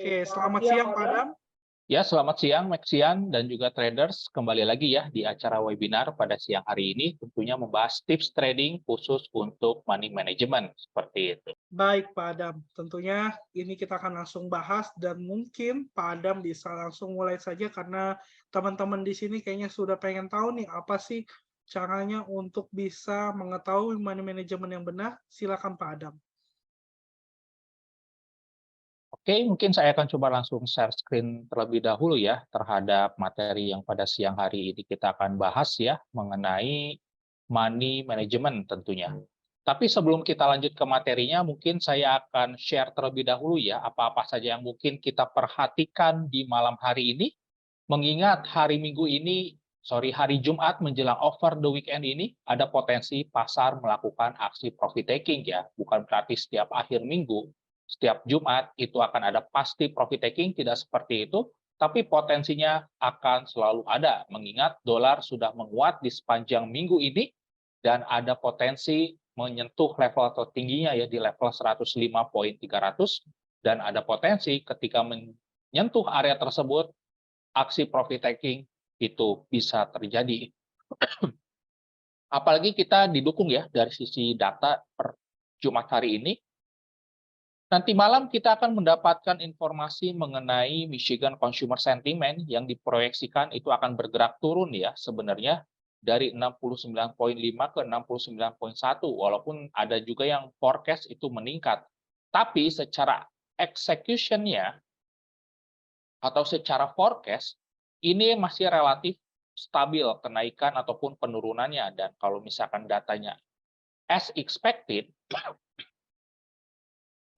Oke, selamat siang Pak Adam. Ya, selamat siang Maxian dan juga traders. Kembali lagi ya di acara webinar pada siang hari ini tentunya membahas tips trading khusus untuk money management seperti itu. Baik Pak Adam, tentunya ini kita akan langsung bahas dan mungkin Pak Adam bisa langsung mulai saja karena teman-teman di sini kayaknya sudah pengen tahu nih apa sih caranya untuk bisa mengetahui money management yang benar. Silakan Pak Adam. Oke, mungkin saya akan coba langsung share screen terlebih dahulu ya terhadap materi yang pada siang hari ini kita akan bahas ya mengenai money management tentunya. Tapi sebelum kita lanjut ke materinya, mungkin saya akan share terlebih dahulu ya apa-apa saja yang mungkin kita perhatikan di malam hari ini. Mengingat hari Minggu ini, hari Jumat menjelang over the weekend ini, ada potensi pasar melakukan aksi profit taking ya. Bukan berarti setiap akhir minggu, setiap Jumat itu akan ada pasti profit taking, tidak seperti itu. Tapi potensinya akan selalu ada, mengingat dolar sudah menguat di sepanjang minggu ini, dan ada potensi menyentuh level tertingginya ya di level 105.300, dan ada potensi ketika menyentuh area tersebut aksi profit taking itu bisa terjadi. Apalagi kita didukung ya dari sisi data per Jumat hari ini. Nanti malam kita akan mendapatkan informasi mengenai Michigan Consumer Sentiment yang diproyeksikan itu akan bergerak turun ya sebenarnya dari 69.5 ke 69.1, walaupun ada juga yang forecast itu meningkat. Tapi secara execution-nya atau secara forecast ini masih relatif stabil kenaikan ataupun penurunannya, dan kalau misalkan datanya as expected,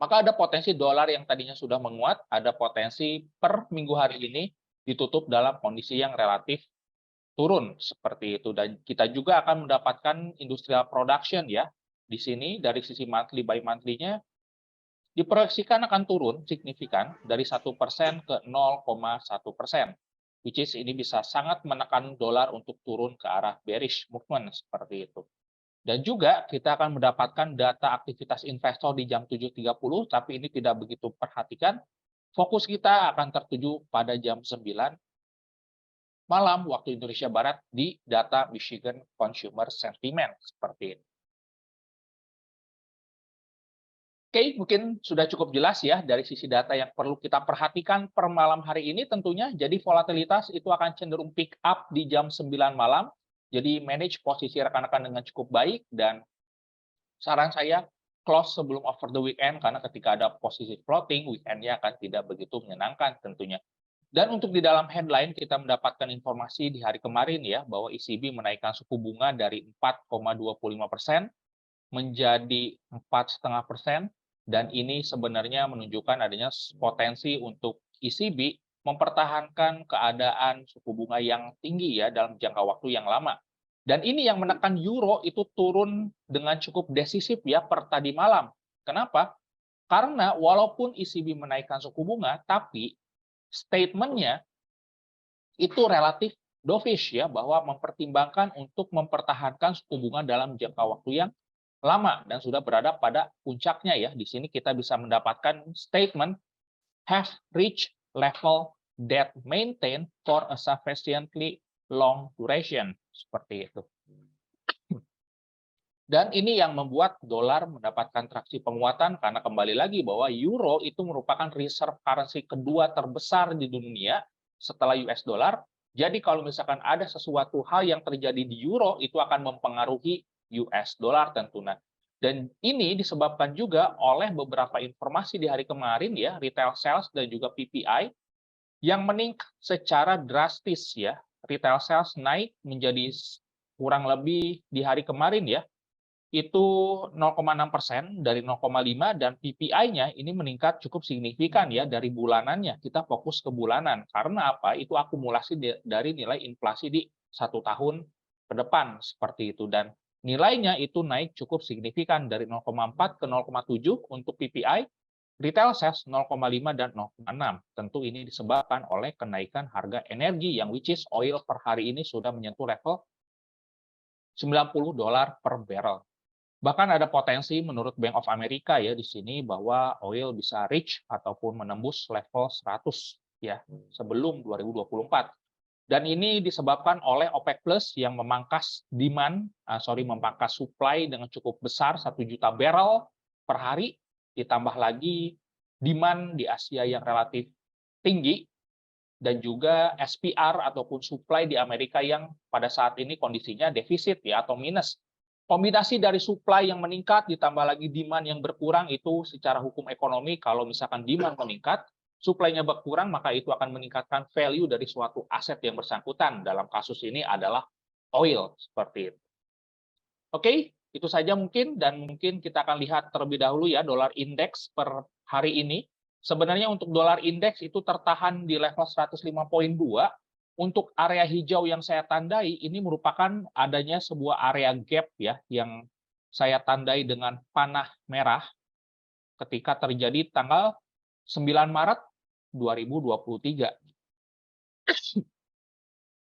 maka ada potensi dolar yang tadinya sudah menguat, ada potensi per minggu hari ini ditutup dalam kondisi yang relatif turun seperti itu. Dan kita juga akan mendapatkan industrial production ya. Di sini dari sisi monthly by monthly-nya diproyeksikan akan turun signifikan dari 1% ke 0,1%. Which is ini bisa sangat menekan dolar untuk turun ke arah bearish movement seperti itu. Dan juga kita akan mendapatkan data aktivitas investor di jam 7.30, tapi ini tidak begitu perhatikan. Fokus kita akan tertuju pada jam 9 malam waktu Indonesia Barat di data Michigan Consumer Sentiment seperti ini. Oke, mungkin sudah cukup jelas ya dari sisi data yang perlu kita perhatikan per malam hari ini tentunya. Jadi volatilitas itu akan cenderung pick up di jam 9 malam. Jadi manage posisi rekan-rekan dengan cukup baik, dan saran saya close sebelum over the weekend karena ketika ada posisi floating, weekend-nya akan tidak begitu menyenangkan tentunya. Dan untuk di dalam headline kita mendapatkan informasi di hari kemarin ya bahwa ECB menaikkan suku bunga dari 4,25% menjadi 4,5%, dan ini sebenarnya menunjukkan adanya potensi untuk ECB mempertahankan keadaan suku bunga yang tinggi ya dalam jangka waktu yang lama. Dan ini yang menekan euro itu turun dengan cukup decisif ya per tadi malam. Kenapa? Karena walaupun ECB menaikkan suku bunga, tapi statementnya itu relatif dovish ya, bahwa mempertimbangkan untuk mempertahankan suku bunga dalam jangka waktu yang lama dan sudah berada pada puncaknya ya. Di sini kita bisa mendapatkan statement have reached level that maintain for a sufficiently long duration seperti itu. Dan ini yang membuat dolar mendapatkan traksi penguatan karena kembali lagi bahwa euro itu merupakan reserve currency kedua terbesar di dunia setelah US dollar. Jadi kalau misalkan ada sesuatu hal yang terjadi di euro itu akan mempengaruhi US dollar tentunya. Dan ini disebabkan juga oleh beberapa informasi di hari kemarin ya, retail sales dan juga PPI yang meningkat secara drastis ya. Retail sales naik menjadi kurang lebih di hari kemarin ya, itu 0,6% dari 0,5, dan PPI-nya ini meningkat cukup signifikan ya dari bulanannya. Kita fokus ke bulanan karena apa? Itu akumulasi dari nilai inflasi di 1 tahun ke depan seperti itu, dan nilainya itu naik cukup signifikan dari 0,4 ke 0,7 untuk PPI, retail sales 0,5 dan 0,6. Tentu ini disebabkan oleh kenaikan harga energi yang which is oil per hari ini sudah menyentuh level $90 per barrel. Bahkan ada potensi menurut Bank of America ya di sini bahwa oil bisa reach ataupun menembus level 100 ya sebelum 2024. Dan ini disebabkan oleh OPEC Plus yang memangkas supply dengan cukup besar 1 juta barrel per hari, ditambah lagi demand di Asia yang relatif tinggi, dan juga SPR ataupun supply di Amerika yang pada saat ini kondisinya defisit ya atau minus. Kombinasi dari supply yang meningkat ditambah lagi demand yang berkurang itu secara hukum ekonomi kalau misalkan demand meningkat, supply-nya berkurang maka itu akan meningkatkan value dari suatu aset yang bersangkutan. Dalam kasus ini adalah oil seperti itu. Oke, itu saja mungkin dan mungkin kita akan lihat terlebih dahulu ya dolar indeks per hari ini. Sebenarnya untuk dolar indeks itu tertahan di level 105,2. Untuk area hijau yang saya tandai ini merupakan adanya sebuah area gap ya yang saya tandai dengan panah merah ketika terjadi tanggal 9 Maret 2023.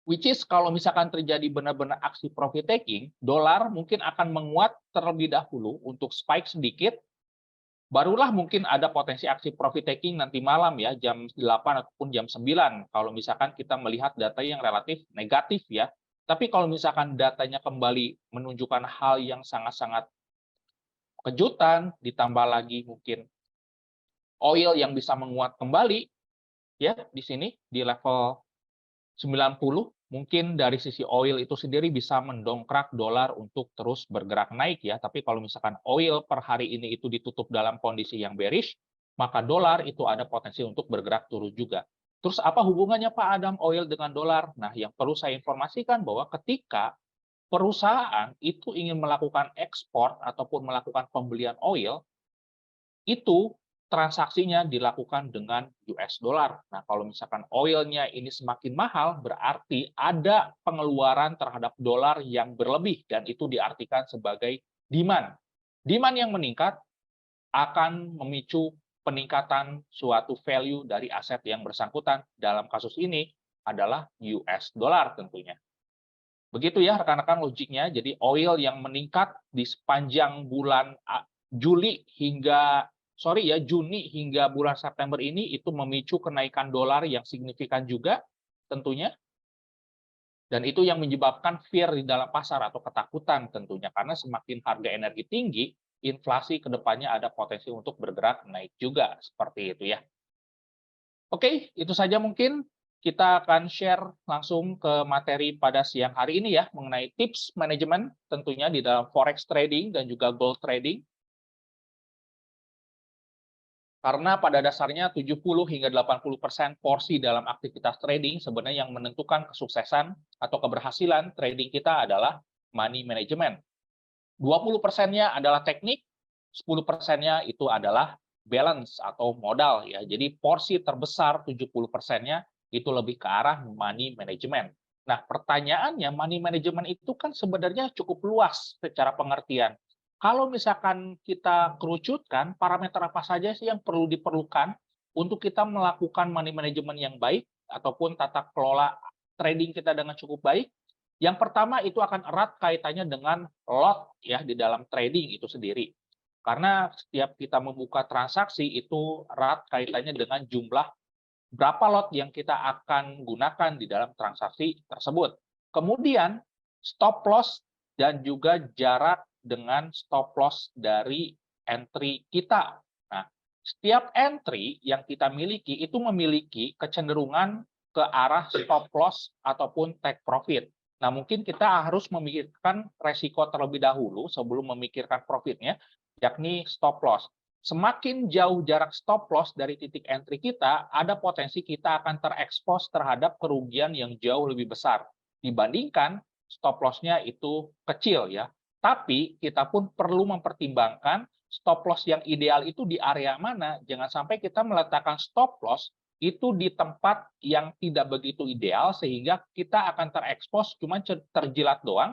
Which is kalau misalkan terjadi benar-benar aksi profit taking, dolar mungkin akan menguat terlebih dahulu untuk spike sedikit, barulah mungkin ada potensi aksi profit taking nanti malam ya, jam 8 ataupun jam 9, kalau misalkan kita melihat data yang relatif negatif ya. Tapi kalau misalkan datanya kembali menunjukkan hal yang sangat-sangat kejutan, ditambah lagi mungkin oil yang bisa menguat kembali, ya di sini di level 90, mungkin dari sisi oil itu sendiri bisa mendongkrak dolar untuk terus bergerak naik ya. Tapi kalau misalkan oil per hari ini itu ditutup dalam kondisi yang bearish, maka dolar itu ada potensi untuk bergerak turun juga. Terus apa hubungannya Pak Adam oil dengan dolar? Nah, yang perlu saya informasikan bahwa ketika perusahaan itu ingin melakukan ekspor ataupun melakukan pembelian oil, itu transaksinya dilakukan dengan US dollar. Nah, kalau misalkan oilnya ini semakin mahal, berarti ada pengeluaran terhadap dolar yang berlebih, dan itu diartikan sebagai demand. Demand yang meningkat akan memicu peningkatan suatu value dari aset yang bersangkutan. Dalam kasus ini adalah US dollar tentunya. Begitu ya rekan-rekan logiknya. Jadi oil yang meningkat di sepanjang bulan Juni hingga bulan September ini itu memicu kenaikan dolar yang signifikan juga tentunya. Dan itu yang menyebabkan fear di dalam pasar atau ketakutan tentunya. Karena semakin harga energi tinggi, inflasi ke depannya ada potensi untuk bergerak naik juga. Seperti itu ya. Oke, itu saja mungkin. Kita akan share langsung ke materi pada siang hari ini ya, mengenai tips manajemen tentunya di dalam forex trading dan juga gold trading. Karena pada dasarnya 70 hingga 80% porsi dalam aktivitas trading sebenarnya yang menentukan kesuksesan atau keberhasilan trading kita adalah money management. 20%-nya adalah teknik, 10%-nya itu adalah balance atau modal ya. Jadi porsi terbesar 70%-nya itu lebih ke arah money management. Nah, pertanyaannya money management itu kan sebenarnya cukup luas secara pengertian. Kalau misalkan kita kerucutkan, parameter apa saja sih yang perlu diperlukan untuk kita melakukan money management yang baik ataupun tata kelola trading kita dengan cukup baik? Yang pertama itu akan erat kaitannya dengan lot ya di dalam trading itu sendiri. Karena setiap kita membuka transaksi itu erat kaitannya dengan jumlah berapa lot yang kita akan gunakan di dalam transaksi tersebut. Kemudian stop loss dan juga jarak dengan stop loss dari entry kita. Nah, setiap entry yang kita miliki itu memiliki kecenderungan ke arah stop loss ataupun take profit. Nah, mungkin kita harus memikirkan resiko terlebih dahulu sebelum memikirkan profitnya, yakni stop loss. Semakin jauh jarak stop loss dari titik entry kita, ada potensi kita akan terekspos terhadap kerugian yang jauh lebih besar dibandingkan stop loss-nya itu kecil ya. Tapi kita pun perlu mempertimbangkan stop loss yang ideal itu di area mana. Jangan sampai kita meletakkan stop loss itu di tempat yang tidak begitu ideal sehingga kita akan terekspos cuma terjilat doang.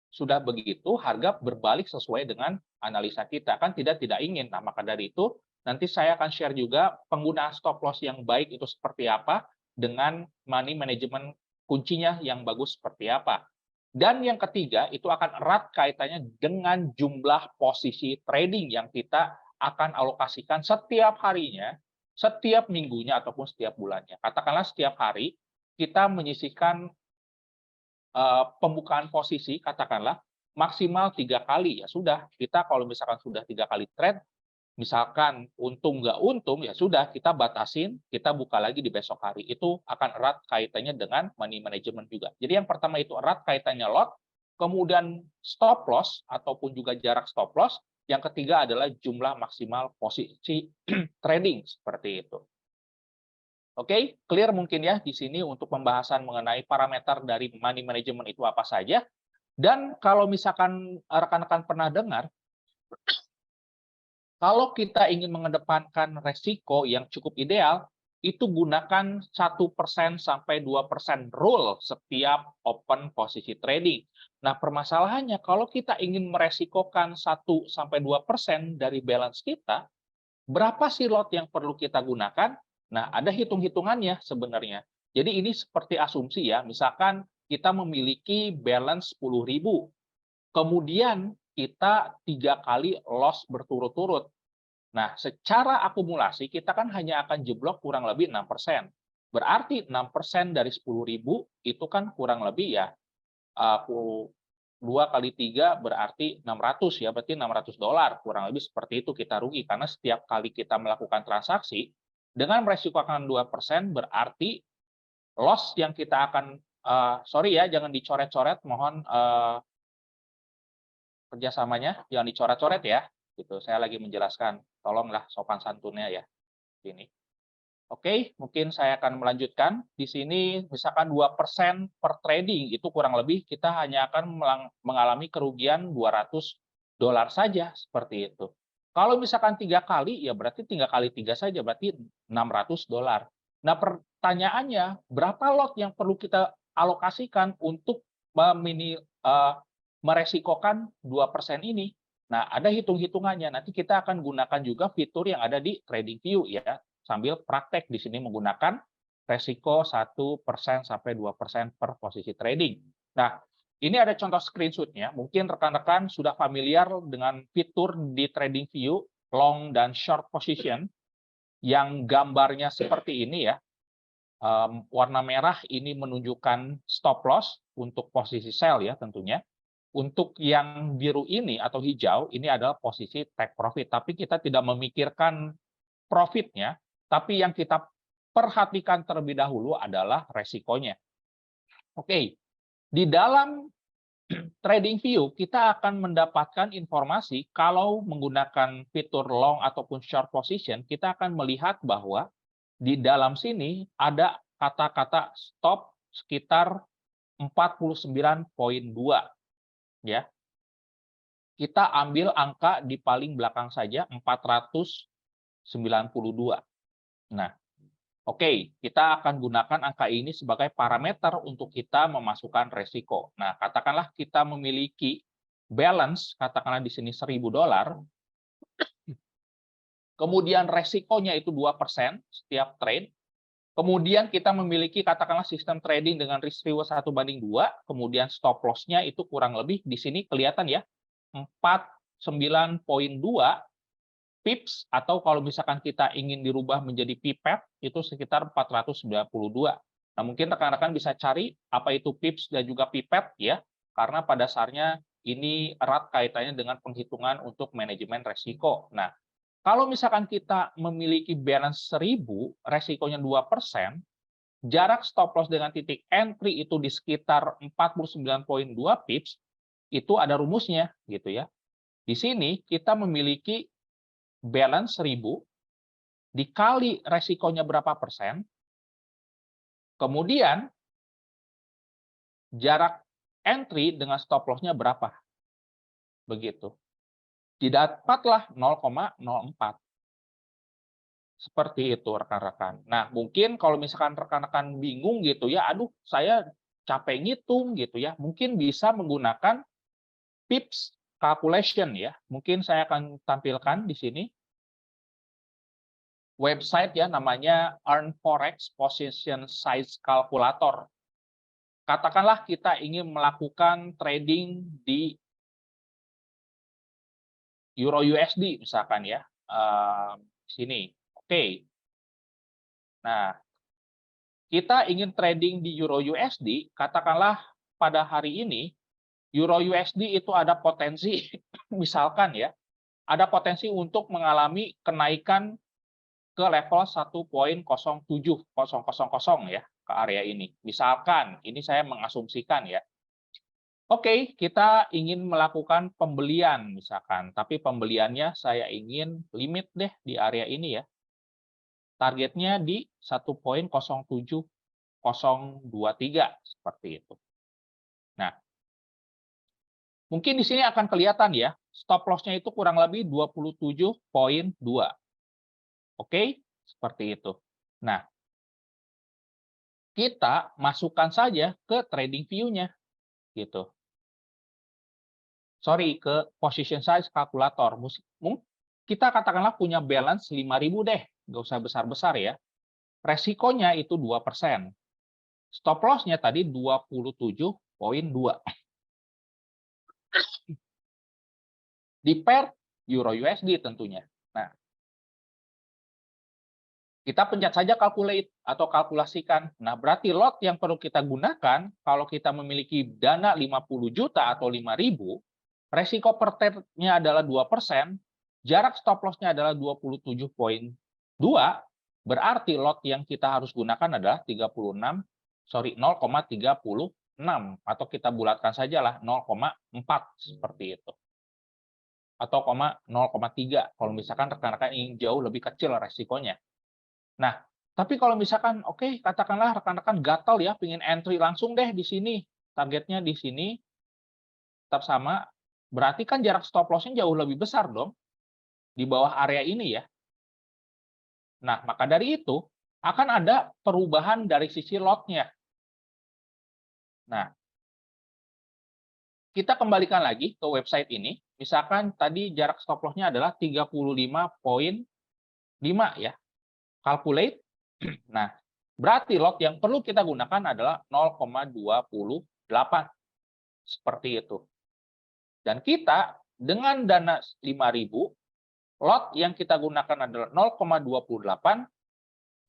Sudah begitu harga berbalik sesuai dengan analisa kita, kan tidak ingin. Nah, maka dari itu nanti saya akan share juga penggunaan stop loss yang baik itu seperti apa dengan money management kuncinya yang bagus seperti apa. Dan yang ketiga, itu akan erat kaitannya dengan jumlah posisi trading yang kita akan alokasikan setiap harinya, setiap minggunya, ataupun setiap bulannya. Katakanlah setiap hari kita menyisihkan pembukaan posisi, katakanlah maksimal 3 kali. Ya sudah, kita kalau misalkan sudah 3 kali trade, misalkan untung nggak untung, ya sudah kita batasin, kita buka lagi di besok hari. Itu akan erat kaitannya dengan money management juga. Jadi yang pertama itu erat kaitannya lot, kemudian stop loss ataupun juga jarak stop loss. Yang ketiga adalah jumlah maksimal posisi trading seperti itu. Oke, clear mungkin ya di sini untuk pembahasan mengenai parameter dari money management itu apa saja. Dan kalau misalkan rekan-rekan pernah dengar, kalau kita ingin mengedepankan resiko yang cukup ideal, itu gunakan 1% sampai 2% rule setiap open posisi trading. Nah, permasalahannya kalau kita ingin meresikokan 1 sampai 2% dari balance kita, berapa sih lot yang perlu kita gunakan? Nah, ada hitung-hitungannya sebenarnya. Jadi ini seperti asumsi ya, misalkan kita memiliki balance 10.000, kemudian kita 3 kali loss berturut-turut. Nah, secara akumulasi kita kan hanya akan jeblok kurang lebih 6%. Berarti 6% dari 10.000 itu kan kurang lebih ya 2 kali 3 berarti 600 ya, berarti $600. Kurang lebih seperti itu kita rugi, karena setiap kali kita melakukan transaksi, dengan meresikokan 2% berarti loss yang kita akan, sorry ya, jangan dicoret-coret, mohon kerjasamanya, jangan dicoret-coret ya. Gitu, saya lagi menjelaskan, tolonglah sopan santunnya ya. Ini. Oke, mungkin saya akan melanjutkan. Di sini misalkan 2% per trading, itu kurang lebih kita hanya akan mengalami kerugian $200 saja, seperti itu. Kalau misalkan 3 kali, ya berarti 3 kali 3 saja, berarti $600. Nah, pertanyaannya, berapa lot yang perlu kita alokasikan untuk meresikokan 2% ini? Nah, ada hitung-hitungannya. Nanti kita akan gunakan juga fitur yang ada di TradingView ya, sambil praktek di sini menggunakan resiko 1% sampai 2% per posisi trading. Nah, ini ada contoh screenshot-nya. Mungkin rekan-rekan sudah familiar dengan fitur di TradingView long dan short position yang gambarnya seperti ini ya. Warna merah ini menunjukkan stop loss untuk posisi sell ya tentunya. Untuk yang biru ini atau hijau, ini adalah posisi take profit. Tapi kita tidak memikirkan profitnya, tapi yang kita perhatikan terlebih dahulu adalah resikonya. Oke, di dalam TradingView kita akan mendapatkan informasi kalau menggunakan fitur long ataupun short position, kita akan melihat bahwa di dalam sini ada kata-kata stop sekitar 49,2 ya. Kita ambil angka di paling belakang saja 492. Nah, oke, kita akan gunakan angka ini sebagai parameter untuk kita memasukkan resiko. Nah, katakanlah kita memiliki balance, katakanlah di sini $1.000, kemudian resikonya itu 2% setiap trade, kemudian kita memiliki katakanlah sistem trading dengan risk reward 1:2, kemudian stop loss-nya itu kurang lebih di sini kelihatan ya, 49,2 pips, atau kalau misalkan kita ingin dirubah menjadi pipet itu sekitar 492. Nah, mungkin rekan-rekan bisa cari apa itu pips dan juga pipet ya, karena pada dasarnya ini erat kaitannya dengan penghitungan untuk manajemen resiko. Nah, kalau misalkan kita memiliki balance 1.000, resikonya 2%, jarak stop loss dengan titik entry itu di sekitar 49,2 pips, itu ada rumusnya gitu ya. Di sini kita memiliki balance 1.000 dikali resikonya berapa persen, kemudian jarak entry dengan stop loss-nya berapa. Begitu. Didapatlah 0,04. Seperti itu rekan-rekan. Nah, mungkin kalau misalkan rekan-rekan bingung gitu ya, aduh saya capek ngitung gitu ya, mungkin bisa menggunakan pips calculation ya. Mungkin saya akan tampilkan di sini. Website ya namanya Earn Forex Position Size Calculator. katakanlah kita ingin melakukan trading di Euro USD misalkan ya, sini. Oke. Nah, kita ingin trading di Euro USD, katakanlah pada hari ini Euro USD itu ada potensi, misalkan ya, ada potensi untuk mengalami kenaikan ke level 1.07000 ya, ke area ini. Misalkan, ini saya mengasumsikan ya. Oke, kita ingin melakukan pembelian misalkan, tapi pembeliannya saya ingin limit deh di area ini ya. Targetnya di 1.07023 seperti itu. Nah, mungkin di sini akan kelihatan ya, stop loss-nya itu kurang lebih 27.2. Oke, seperti itu. Nah, kita masukkan saja ke trading view-nya gitu. Sorry, ke position size kalkulator. Kita katakanlah punya balance 5.000 deh, nggak usah besar-besar ya. Resikonya itu 2%. Stop loss-nya tadi 27.2. Di pair Euro USD tentunya. Nah, kita pencet saja calculate atau kalkulasikan. Nah, berarti lot yang perlu kita gunakan kalau kita memiliki dana 50 juta atau 5.000, resiko per trade-nya adalah 2%, jarak stop loss-nya adalah 27.2, berarti lot yang kita harus gunakan adalah 0,36 atau kita bulatkan sajalah 0,4 seperti itu. Atau 0,3 kalau misalkan rekan-rekan ingin jauh lebih kecil resikonya. Nah, tapi kalau misalkan oke, katakanlah rekan-rekan gatal ya, pengen entry langsung deh di sini. Targetnya di sini tetap sama, berarti kan jarak stop loss-nya jauh lebih besar dong di bawah area ini ya. Nah, maka dari itu akan ada perubahan dari sisi lot-nya. Nah, kita kembalikan lagi ke website ini. Misalkan tadi jarak stop loss-nya adalah 35.5 ya. Calculate. Nah, berarti lot yang perlu kita gunakan adalah 0,28. Seperti itu. Dan kita dengan dana 5.000, lot yang kita gunakan adalah 0,28,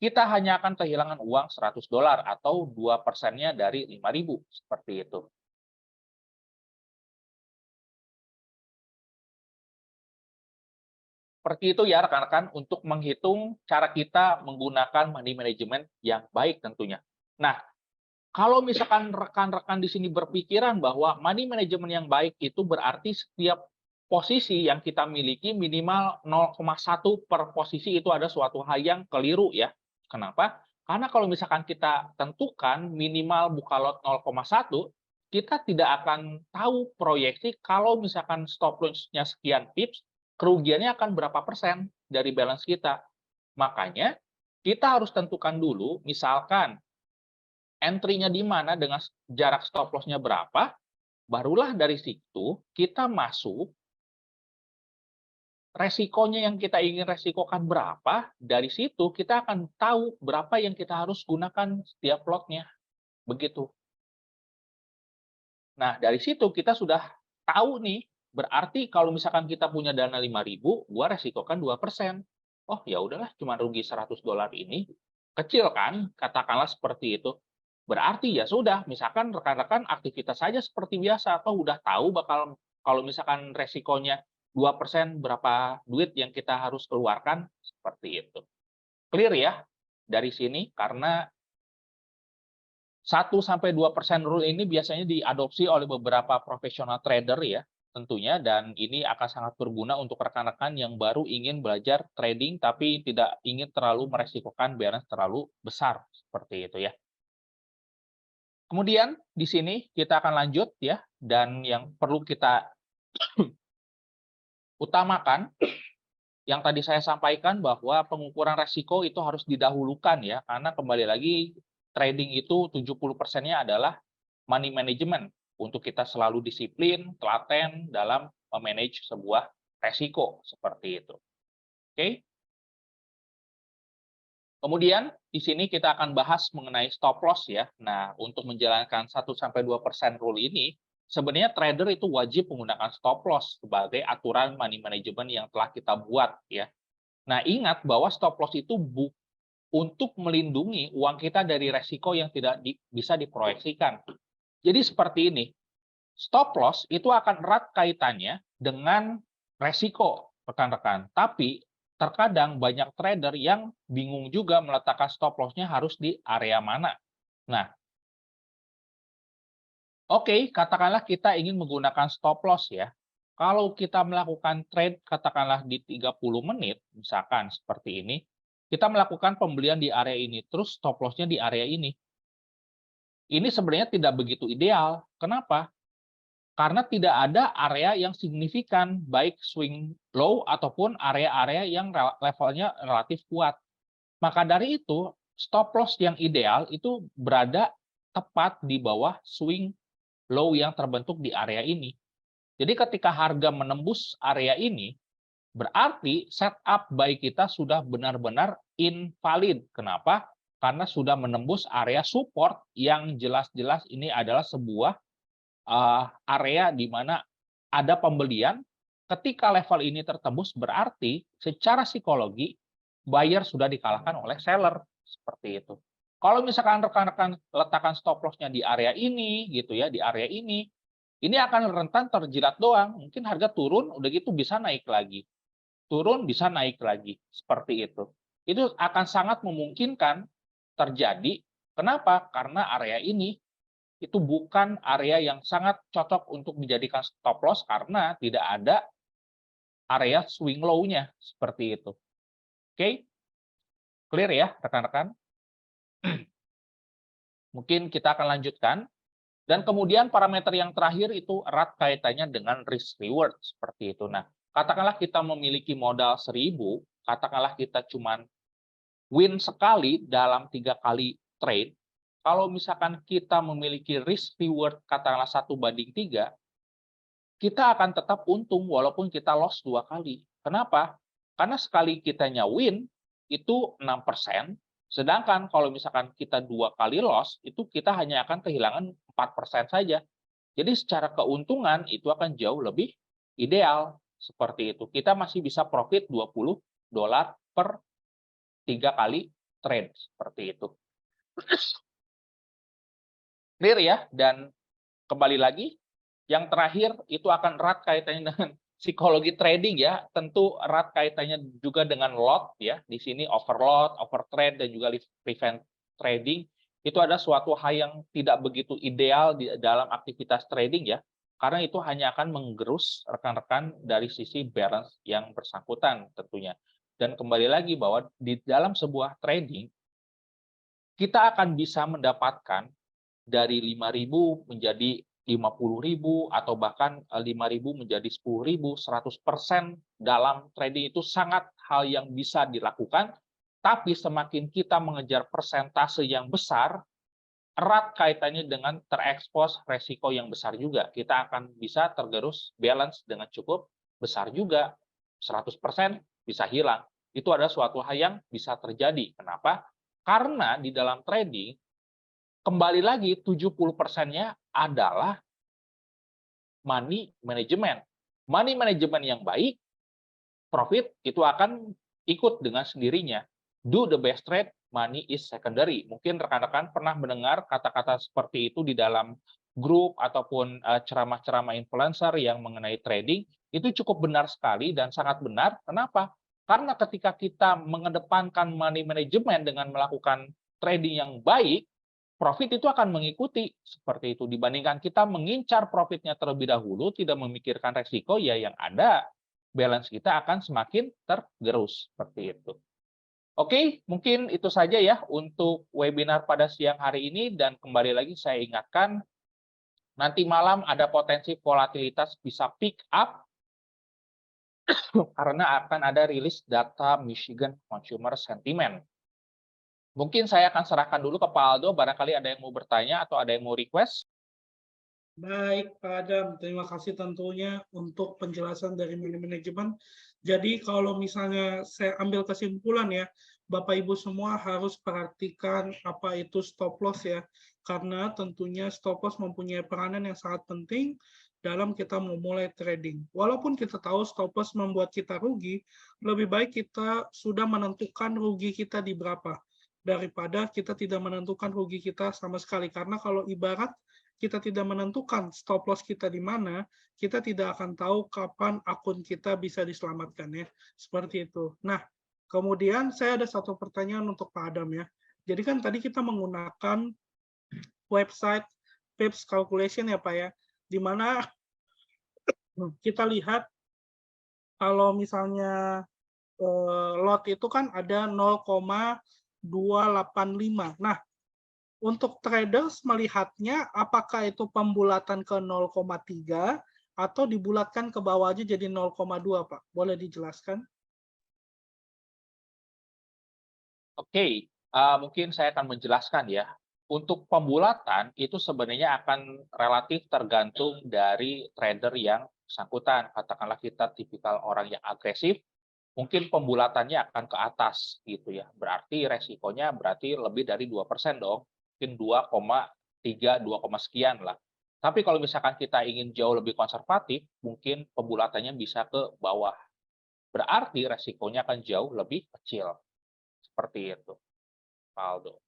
kita hanya akan kehilangan uang $100 atau 2%-nya dari 5.000. Seperti itu. Seperti itu ya rekan-rekan untuk menghitung cara kita menggunakan money management yang baik tentunya. Nah, kalau misalkan rekan-rekan di sini berpikiran bahwa money management yang baik itu berarti setiap posisi yang kita miliki minimal 0,1 per posisi, itu ada suatu hal yang keliru ya. Kenapa? Karena kalau misalkan kita tentukan minimal buka lot 0,1, kita tidak akan tahu proyeksi kalau misalkan stop loss-nya sekian pips, kerugiannya akan berapa persen dari balance kita. Makanya kita harus tentukan dulu, misalkan entry-nya di mana dengan jarak stop loss-nya berapa, barulah dari situ kita masuk resikonya yang kita ingin resikokan berapa, dari situ kita akan tahu berapa yang kita harus gunakan setiap lotnya. Begitu. Nah, dari situ kita sudah tahu nih, berarti kalau misalkan kita punya dana 5.000, gua resikokan 2%. Oh, ya udahlah, cuma rugi $100 ini. Kecil kan? Katakanlah seperti itu. Berarti ya sudah, misalkan rekan-rekan aktivitas saja seperti biasa, atau udah tahu bakal kalau misalkan resikonya 2%, berapa duit yang kita harus keluarkan, seperti itu. Clear ya dari sini, karena 1-2% rule ini biasanya diadopsi oleh beberapa profesional trader ya, tentunya, dan ini akan sangat berguna untuk rekan-rekan yang baru ingin belajar trading tapi tidak ingin terlalu meresikokan balance terlalu besar, seperti itu ya. Kemudian di sini kita akan lanjut ya, dan yang perlu kita utamakan yang tadi saya sampaikan bahwa pengukuran resiko itu harus didahulukan ya, karena kembali lagi trading itu 70%-nya adalah money management, untuk kita selalu disiplin, telaten dalam memanage sebuah resiko seperti itu. Oke? Kemudian di sini kita akan bahas mengenai stop loss ya. Nah, untuk menjalankan 1-2% rule ini, sebenarnya trader itu wajib menggunakan stop loss sebagai aturan money management yang telah kita buat ya. Nah, ingat bahwa stop loss itu untuk melindungi uang kita dari resiko yang tidak bisa diproyeksikan. Jadi seperti ini, stop loss itu akan erat kaitannya dengan resiko, rekan-rekan. Tapi terkadang banyak trader yang bingung juga meletakkan stop loss-nya harus di area mana. Nah, oke, katakanlah kita ingin menggunakan stop loss ya. Kalau kita melakukan trade katakanlah di 30 menit, misalkan seperti ini, kita melakukan pembelian di area ini, terus stop loss-nya di area ini. Ini sebenarnya tidak begitu ideal. Kenapa? Karena tidak ada area yang signifikan, baik swing low ataupun area-area yang levelnya relatif kuat. Maka dari itu, stop loss yang ideal itu berada tepat di bawah swing low yang terbentuk di area ini. Jadi ketika harga menembus area ini, berarti setup buy kita sudah benar-benar invalid. Kenapa? Karena sudah menembus area support yang jelas-jelas ini adalah sebuah area di mana ada pembelian. Ketika level ini tertembus, berarti secara psikologi buyer sudah dikalahkan oleh seller, seperti itu. Kalau misalkan rekan-rekan letakkan stop loss-nya di area ini, gitu ya, di area ini akan rentan terjilat doang. Mungkin harga turun, udah gitu bisa naik lagi. Turun, bisa naik lagi. Seperti itu. Itu akan sangat memungkinkan terjadi. Kenapa? Karena area ini itu bukan area yang sangat cocok untuk dijadikan stop loss karena tidak ada area swing low-nya. Seperti itu. Oke? Clear ya, rekan-rekan? Mungkin kita akan lanjutkan. Dan kemudian parameter yang terakhir itu erat kaitannya dengan risk reward seperti itu. Nah, katakanlah kita memiliki modal 1.000, katakanlah kita cuman win sekali dalam 3 kali trade. Kalau misalkan kita memiliki risk reward katakanlah 1:3, kita akan tetap untung walaupun kita loss 2 kali. Kenapa? Karena sekali kitanya win itu 6%. Sedangkan kalau misalkan kita 2 kali loss, itu kita hanya akan kehilangan 4% saja. Jadi secara keuntungan itu akan jauh lebih ideal. Seperti itu. Kita masih bisa profit $20 per 3 kali trade. Seperti itu. Clear ya? Dan kembali lagi, yang terakhir itu akan erat kaitannya dengan psikologi trading ya, tentu erat kaitannya juga dengan lot ya. Di sini overload, overtrade dan juga prevent trading itu ada suatu hal yang tidak begitu ideal di dalam aktivitas trading ya. Karena itu hanya akan menggerus rekan-rekan dari sisi balance yang bersangkutan tentunya. Dan kembali lagi bahwa di dalam sebuah trading kita akan bisa mendapatkan dari 5.000 menjadi 50.000 atau bahkan 5.000 menjadi 10.000, 100% dalam trading itu sangat hal yang bisa dilakukan. Tapi semakin kita mengejar persentase yang besar, erat kaitannya dengan terekspos resiko yang besar juga. Kita akan bisa tergerus balance dengan cukup besar juga. 100% bisa hilang. Itu adalah suatu hal yang bisa terjadi. Kenapa? Karena di dalam trading, kembali lagi 70%-nya adalah money management. Money management yang baik, profit itu akan ikut dengan sendirinya. Do the best trade, money is secondary. Mungkin rekan-rekan pernah mendengar kata-kata seperti itu di dalam grup ataupun ceramah-ceramah influencer yang mengenai trading. Itu cukup benar sekali dan sangat benar. Kenapa? Karena ketika kita mengedepankan money management dengan melakukan trading yang baik, profit itu akan mengikuti seperti itu. Dibandingkan kita mengincar profitnya terlebih dahulu, tidak memikirkan resiko, ya yang ada balance kita akan semakin tergerus seperti itu. Oke, mungkin itu saja ya untuk webinar pada siang hari ini. Dan kembali lagi saya ingatkan, nanti malam ada potensi volatilitas bisa pick up karena akan ada rilis data Michigan Consumer Sentiment. Mungkin saya akan serahkan dulu ke Pak Aldo, barangkali ada yang mau bertanya atau ada yang mau request. Baik, Pak Adam. Terima kasih tentunya untuk penjelasan dari money management. Jadi kalau misalnya saya ambil kesimpulan ya, Bapak Ibu semua harus perhatikan apa itu stop loss ya, karena tentunya stop loss mempunyai peranan yang sangat penting dalam kita memulai trading. Walaupun kita tahu stop loss membuat kita rugi, lebih baik kita sudah menentukan rugi kita di berapa, daripada kita tidak menentukan rugi kita sama sekali. Karena kalau ibarat kita tidak menentukan stop loss kita di mana, kita tidak akan tahu kapan akun kita bisa diselamatkan ya. Seperti itu. Nah, kemudian saya ada satu pertanyaan untuk Pak Adam ya. Jadi kan tadi kita menggunakan website Pips Calculation ya Pak ya, di mana kita lihat kalau misalnya lot itu kan ada 0,285. Nah, untuk traders melihatnya apakah itu pembulatan ke 0,3 atau dibulatkan ke bawah aja jadi 0,2 Pak? Boleh dijelaskan? Oke, mungkin saya akan menjelaskan ya. Untuk pembulatan itu sebenarnya akan relatif tergantung dari trader yang bersangkutan. Katakanlah kita tipikal orang yang agresif, mungkin pembulatannya akan ke atas gitu ya. Berarti resikonya berarti lebih dari 2% dong. Mungkin 2,3, 2, sekian lah. Tapi kalau misalkan kita ingin jauh lebih konservatif, mungkin pembulatannya bisa ke bawah. Berarti resikonya akan jauh lebih kecil. Seperti itu, Pak Aldo.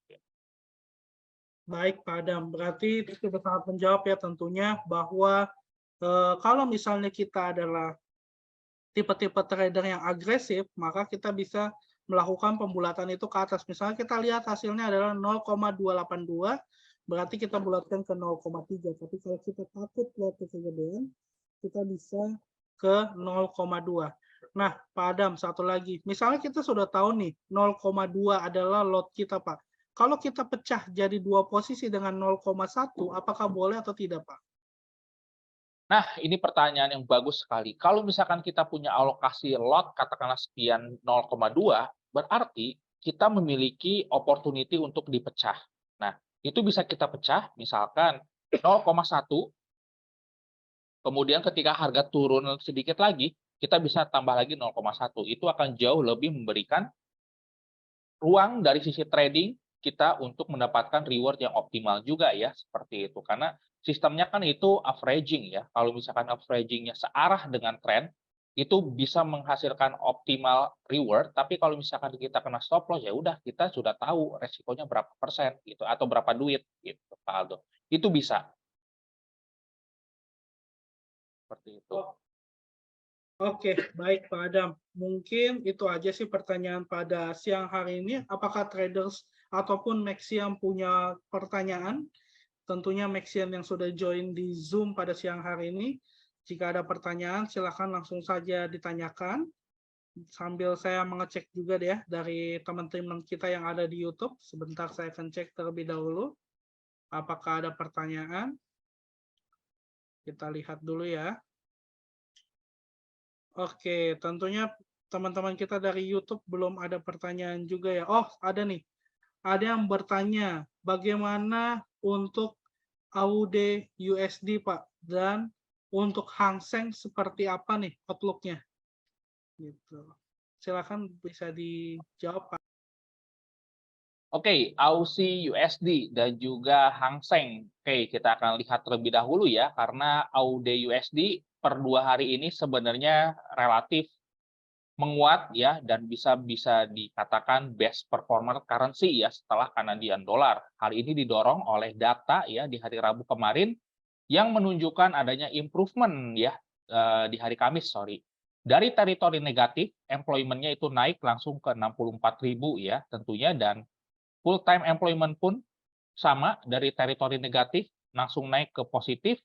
Baik, Pak Adam. Berarti itu sudah sangat menjawab ya tentunya bahwa kalau misalnya kita adalah tipe-tipe trader yang agresif, maka kita bisa melakukan pembulatan itu ke atas. Misalnya kita lihat hasilnya adalah 0,282, berarti kita bulatkan ke 0,3. Tapi kalau kita takut lihat kegedean, kita bisa ke 0,2. Nah, Pak Adam, satu lagi. Misalnya kita sudah tahu nih, 0,2 adalah lot kita, Pak. Kalau kita pecah jadi dua posisi dengan 0,1, apakah boleh atau tidak, Pak? Nah, ini pertanyaan yang bagus sekali. Kalau misalkan kita punya alokasi lot, katakanlah sekian 0,2, berarti kita memiliki opportunity untuk dipecah. Nah, itu bisa kita pecah, misalkan 0,1, kemudian ketika harga turun sedikit lagi, kita bisa tambah lagi 0,1. Itu akan jauh lebih memberikan ruang dari sisi trading kita untuk mendapatkan reward yang optimal juga ya, seperti itu. Karena sistemnya kan itu averaging ya. Kalau misalkan averaging-nya searah dengan tren, itu bisa menghasilkan optimal reward, tapi kalau misalkan kita kena stop loss, ya udah kita sudah tahu resikonya berapa persen gitu atau berapa duit gitu, Pak Aldo. Itu bisa seperti itu. Oke, baik Pak Adam. Mungkin itu aja sih pertanyaan pada siang hari ini. Apakah traders ataupun Maxian punya pertanyaan? Tentunya Maxian yang sudah join di Zoom pada siang hari ini. Jika ada pertanyaan, silakan langsung saja ditanyakan. Sambil saya mengecek juga deh dari teman-teman kita yang ada di YouTube. Sebentar saya akan cek terlebih dahulu. Apakah ada pertanyaan? Kita lihat dulu ya. Oke, tentunya teman-teman kita dari YouTube belum ada pertanyaan juga ya. Oh, ada nih. Ada yang bertanya, bagaimana untuk AUD USD, Pak? Dan untuk Hang Seng seperti apa nih outlook-nya? Gitu. Silakan bisa dijawab, Pak. Oke, Aussie USD dan juga Hang Seng. Oke, kita akan lihat terlebih dahulu ya, karena AUD USD per 2 hari ini sebenarnya relatif menguat ya, dan bisa dikatakan best performer currency ya setelah Canadian dollar. Hal ini didorong oleh data ya di hari Rabu kemarin yang menunjukkan adanya improvement ya di hari Kamis, sorry. Dari teritori negatif, employment-nya itu naik langsung ke 64.000 ya tentunya, dan full time employment pun sama dari teritori negatif langsung naik ke positif.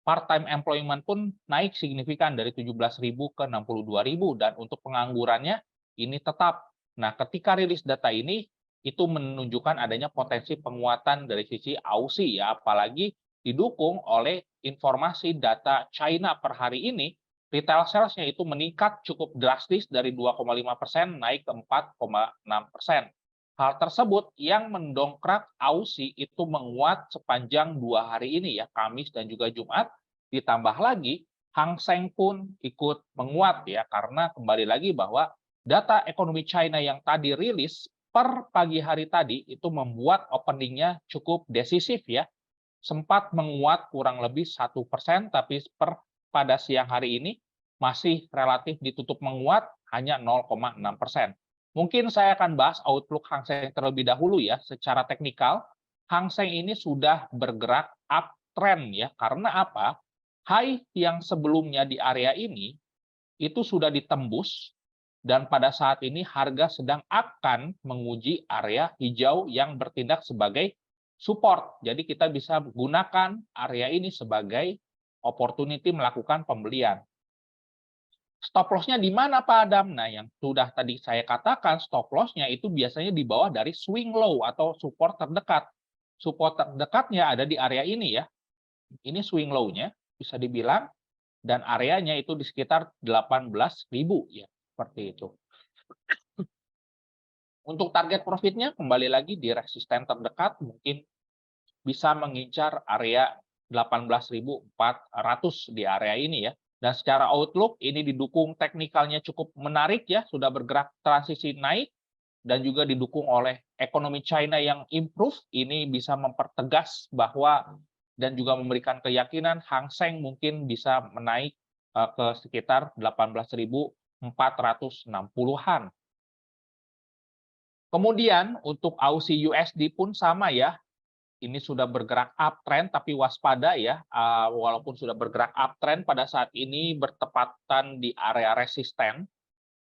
Part time employment pun naik signifikan dari 17.000 ke 62.000, dan untuk penganggurannya ini tetap. Nah, ketika rilis data ini itu menunjukkan adanya potensi penguatan dari sisi Aussie ya, apalagi didukung oleh informasi data China per hari ini. Retail sales-nya itu meningkat cukup drastis dari 2,5% naik ke 4,6%. Hal tersebut yang mendongkrak Aussie itu menguat sepanjang 2 hari ini ya, Kamis dan juga Jumat. Ditambah lagi Hang Seng pun ikut menguat ya, karena kembali lagi bahwa data ekonomi China yang tadi rilis per pagi hari tadi itu membuat openingnya cukup decisif ya. Sempat menguat kurang lebih 1%, tapi pada siang hari ini masih relatif ditutup menguat hanya 0,6%. Mungkin saya akan bahas outlook Hang Seng terlebih dahulu ya. Secara teknikal, Hang Seng ini sudah bergerak uptrend ya. Karena apa? High yang sebelumnya di area ini itu sudah ditembus dan pada saat ini harga sedang akan menguji area hijau yang bertindak sebagai support. Jadi kita bisa gunakan area ini sebagai opportunity melakukan pembelian. Stop loss-nya di mana Pak Adam? Nah, yang sudah tadi saya katakan, stop loss-nya itu biasanya di bawah dari swing low atau support terdekat. Support terdekatnya ada di area ini ya. Ini swing low-nya, bisa dibilang, dan areanya itu di sekitar 18.000 ya, seperti itu. Untuk target profitnya kembali lagi di resisten terdekat mungkin bisa mengincar area 18.400 di area ini ya. Dan secara outlook ini didukung teknikalnya cukup menarik ya, sudah bergerak transisi naik dan juga didukung oleh ekonomi China yang improve. Ini bisa mempertegas bahwa dan juga memberikan keyakinan Hang Seng mungkin bisa menaik ke sekitar 18.460-an. Kemudian untuk Aussie USD pun sama ya. Ini sudah bergerak uptrend tapi waspada ya. Walaupun sudah bergerak uptrend pada saat ini bertepatan di area resisten,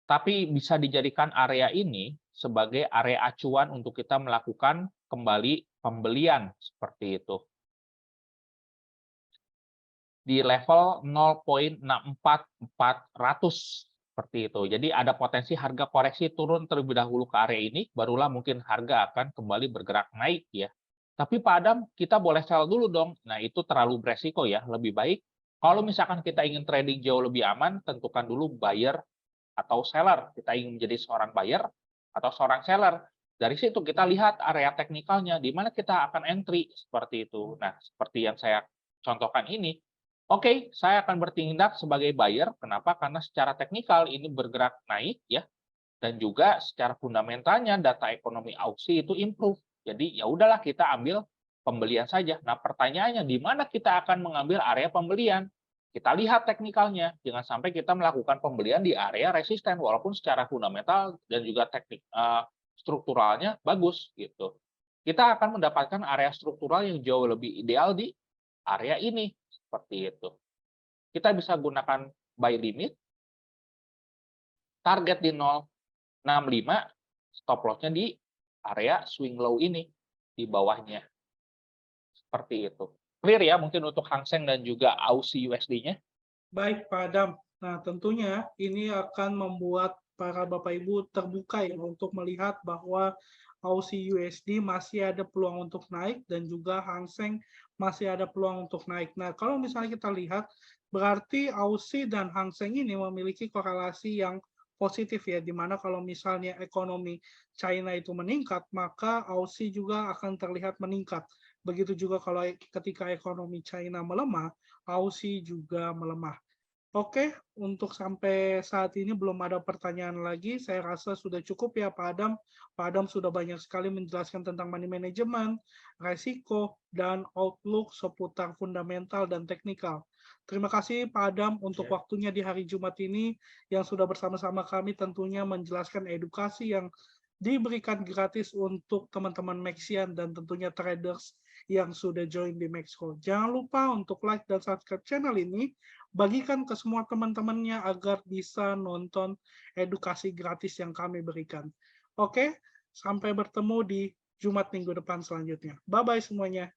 tapi bisa dijadikan area ini sebagai area acuan untuk kita melakukan kembali pembelian seperti itu. Di level 0,64400 seperti itu. Jadi ada potensi harga koreksi turun terlebih dahulu ke area ini, barulah mungkin harga akan kembali bergerak naik ya. Tapi Pak Adam, kita boleh sell dulu dong. Nah, itu terlalu beresiko ya. Lebih baik kalau misalkan kita ingin trading jauh lebih aman, tentukan dulu buyer atau seller. Kita ingin menjadi seorang buyer atau seorang seller. Dari situ kita lihat area teknikalnya, di mana kita akan entry seperti itu. Nah, seperti yang saya contohkan ini, oke, saya akan bertindak sebagai buyer. Kenapa? Karena secara teknikal ini bergerak naik ya, dan juga secara fundamentalnya data ekonomi Aussie itu improve. Jadi ya udahlah kita ambil pembelian saja. Nah pertanyaannya di mana kita akan mengambil area pembelian? Kita lihat teknikalnya. Jangan sampai kita melakukan pembelian di area resisten walaupun secara fundamental dan juga teknik strukturalnya bagus gitu. Kita akan mendapatkan area struktural yang jauh lebih ideal di area ini seperti itu. Kita bisa gunakan buy limit, target di 0,65, stop loss-nya di area swing low ini di bawahnya. Seperti itu. Clear ya mungkin untuk Hang Seng dan juga Aussie USD-nya? Baik, Pak Adam. Nah, tentunya ini akan membuat para Bapak Ibu terbuka ya untuk melihat bahwa Aussie USD masih ada peluang untuk naik dan juga Hang Seng masih ada peluang untuk naik. Nah, kalau misalnya kita lihat, berarti Aussie dan Hang Seng ini memiliki korelasi yang positif ya, di mana kalau misalnya ekonomi China itu meningkat, maka Aussie juga akan terlihat meningkat. Begitu juga kalau ketika ekonomi China melemah, Aussie juga melemah. Oke, untuk sampai saat ini belum ada pertanyaan lagi. Saya rasa sudah cukup ya Pak Adam. Pak Adam sudah banyak sekali menjelaskan tentang money management, resiko, dan outlook seputar fundamental dan teknikal. Terima kasih Pak Adam untuk waktunya di hari Jumat ini yang sudah bersama-sama kami tentunya menjelaskan edukasi yang diberikan gratis untuk teman-teman Maxian dan tentunya traders yang sudah join di Maxco. Jangan lupa untuk like dan subscribe channel ini, bagikan ke semua teman-temannya agar bisa nonton edukasi gratis yang kami berikan. Oke, sampai bertemu di Jumat minggu depan selanjutnya. Bye-bye semuanya.